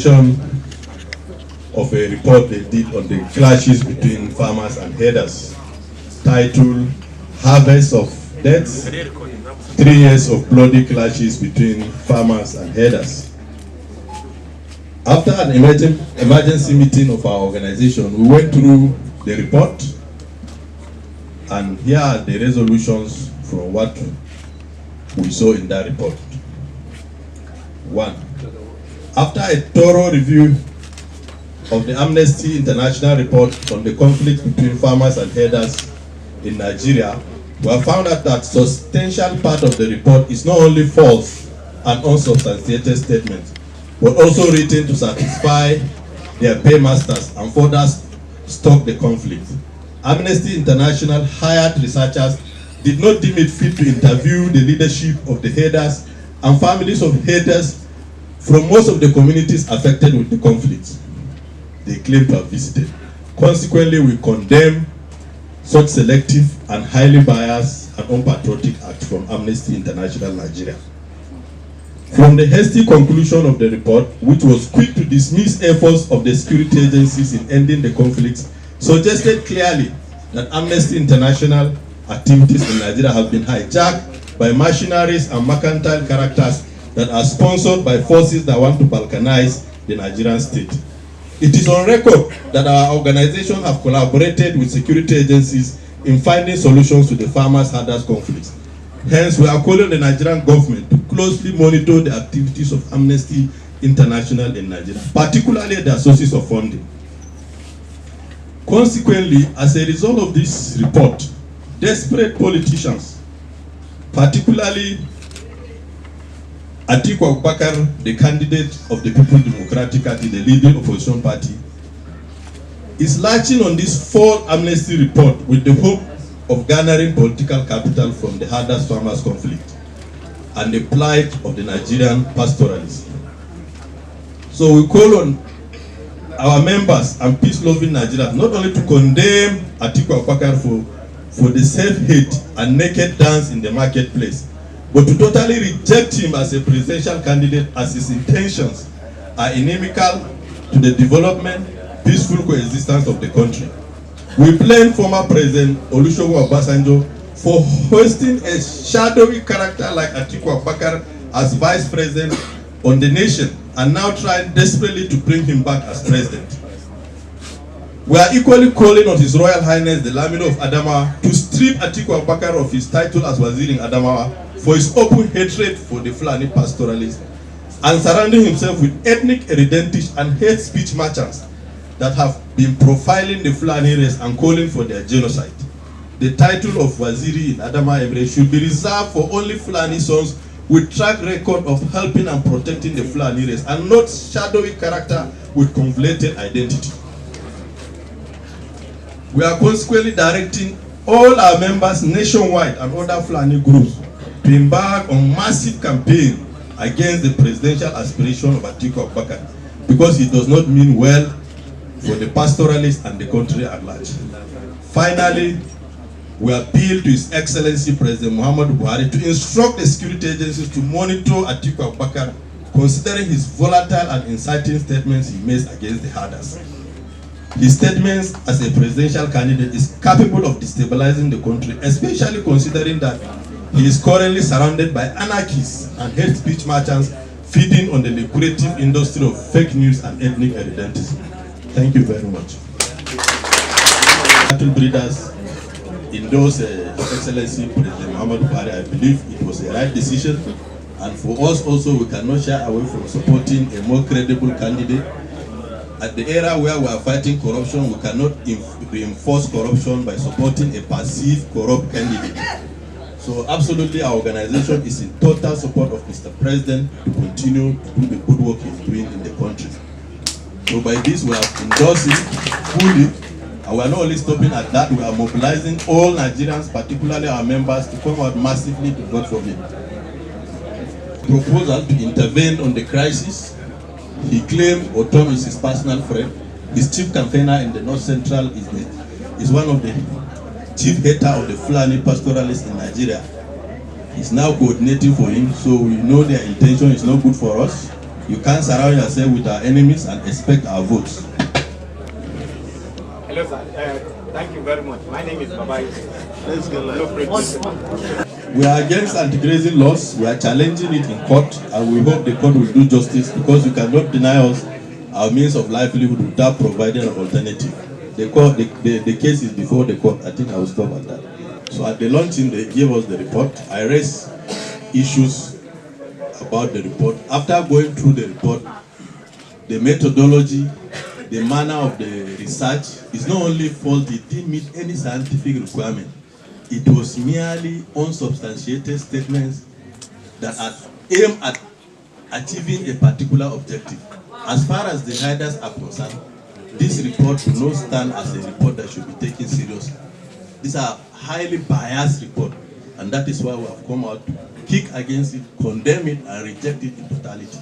of a report they did on the clashes between farmers and herders, titled Harvest of Deaths, 3 years of bloody clashes between farmers and herders. After an emergency meeting of our organization, we went through the report, and here are the resolutions from what we saw in that report. 1. After a thorough review of the Amnesty International report on the conflict between farmers and herders in Nigeria, we have found out that substantial part of the report is not only false and unsubstantiated statements, but also written to satisfy their paymasters and further stoke the conflict. Amnesty International hired researchers, did not deem it fit to interview the leadership of the herders and families of herders from most of the communities affected with the conflict they claim to have visited. Consequently, we condemn such selective and highly biased and unpatriotic act from Amnesty International Nigeria. From the hasty conclusion of the report, which was quick to dismiss efforts of the security agencies in ending the conflict, suggested clearly that Amnesty International activities in Nigeria have been hijacked by mercenaries and mercantile characters that are sponsored by forces that want to balkanize the Nigerian state. It is on record that our organization have collaborated with security agencies in finding solutions to the farmers-herders conflicts. Hence, we are calling on the Nigerian government to closely monitor the activities of Amnesty International in Nigeria, particularly their sources of funding. Consequently, as a result of this report, desperate politicians, particularly Atiku Abubakar, the candidate of the People's Democratic Party, the leading opposition party, is latching on this full amnesty report with the hope of garnering political capital from the herders farmers conflict and the plight of the Nigerian pastoralists. So we call on our members and peace-loving Nigerians not only to condemn Atiku Abubakar for the self-hate and naked dance in the marketplace, but to totally reject him as a presidential candidate, as his intentions are inimical to the development, peaceful coexistence of the country. We blame former President Olusegun Obasanjo for hosting a shadowy character like Atiku Abubakar as vice president on the nation, and now trying desperately to bring him back as president. We are equally calling on His Royal Highness the Lamido of Adamawa to strip Atiku Abubakar of his title as Waziri in Adamawa for his open hatred for the Fulani pastoralists and surrounding himself with ethnic irredentists and hate speech merchants that have been profiling the Fulani race and calling for their genocide. The title of Waziri in Adamawa Emirate should be reserved for only Fulani sons with track record of helping and protecting the Fulani race, and not shadowy character with conflated identity. We are consequently directing all our members nationwide and other Fulani groups to embark on massive campaign against the presidential aspiration of Atiku Abubakar, because it does not mean well for the pastoralists and the country at large. Finally, we appeal to His Excellency President Muhammadu Buhari to instruct the security agencies to monitor Atiku Abubakar, considering his volatile and inciting statements he makes against the herders. His statements as a presidential candidate is capable of destabilizing the country, especially considering that he is currently surrounded by anarchists and hate speech merchants feeding on the lucrative industry of fake news and ethnic identity. Thank you very much. Cattle breeders endorse Excellency President Muhammadu Buhari. I believe it was a right decision, and for us also, we cannot shy away from supporting a more credible candidate. At the era where we are fighting corruption, we cannot reinforce corruption by supporting a perceived corrupt candidate. So absolutely, our organization is in total support of Mr. President to continue to do the good work he's doing in the country. So by this, we are endorsing fully, and we are not only stopping at that, we are mobilizing all Nigerians, particularly our members, to come out massively to vote for him. Proposal to intervene on the crisis. He claimed Otom is his personal friend. His chief campaigner in the North Central is one of the chief hater of the Fulani pastoralists in Nigeria. He's now coordinating for him, so we know their intention is not good for us. You can't surround yourself with our enemies and expect our votes. Hello, sir. Thank you very much. My name is Babai. Let's go. We are against anti-grazing laws. We are challenging it in court, and we hope the court will do justice, because you cannot deny us our means of livelihood without providing an alternative. The case is before the court. I think I will stop at that. So at the launching, they gave us the report. I raised issues about the report. After going through the report, the methodology, the manner of the research is not only faulty, it didn't meet any scientific requirement. It was merely unsubstantiated statements that are aimed at achieving a particular objective. As far as the riders are concerned, this report will not stand as a report that should be taken seriously. These are highly biased reports, and that is why we have come out to kick against it, condemn it, and reject it in totality.